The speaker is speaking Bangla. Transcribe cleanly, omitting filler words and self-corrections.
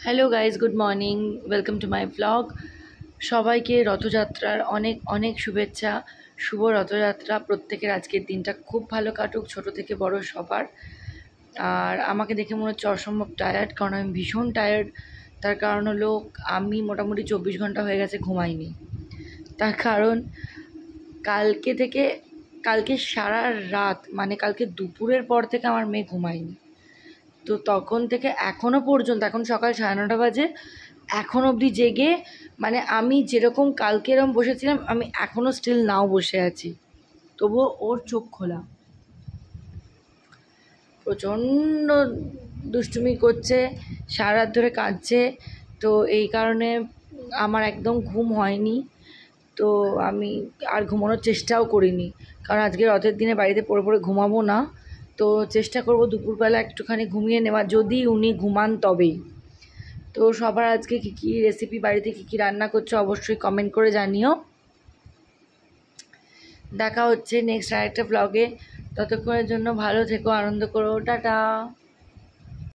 Hello guys, good morning. Welcome to my blog. সবাইকে রথযাত্রার অনেক অনেক শুভেচ্ছা। শুভ রথযাত্রা। প্রত্যেকের আজকের দিনটা খুব ভালো কাটুক, ছোট থেকে বড় সবার। আর আমাকে দেখে মনে হচ্ছে অসম্ভব টায়ার্ড, কারণ আমি ভীষণ টায়ার্ড। তার কারণ হলো আমি মোটামুটি 24 ঘন্টা হয়ে গেছে ঘুমাইনি। তার কারণ কালকে থেকে কালকে সারা রাত, মানে কালকে দুপুরের পর থেকে আমার মেয়ে ঘুমায়নি। তো তখন থেকে এখনও পর্যন্ত, এখন সকাল 9:30 বাজে, এখন অবধি জেগে, মানে আমি যেরকম কালকে এরকম বসেছিলাম, আমি এখনও স্টিল নাও বসে আছি, তবুও ওর চোখ খোলা। প্রচণ্ড দুষ্টুমি করছে, সারা রাত ধরে কাঁদছে। তো এই কারণে আমার একদম ঘুম হয়নি। তো আমি আর ঘুমানোর চেষ্টাও করিনি, কারণ আজকে রথের দিনে বাড়িতে পড়ে পড়ে ঘুমাবো না। তো চেষ্টা করব দুপুরবেলা একটুখানি ঘুমিয়ে নেওয়া, যদি উনি ঘুমান তবেই। তো সবার আজকে কী কী রেসিপি, বাড়িতে কী কী রান্না করছো অবশ্যই কমেন্ট করে জানিও। দেখা হচ্ছে নেক্সট আরেকটা ব্লগে। ততক্ষণের জন্য ভালো থেকো, আনন্দ করো, টাটা।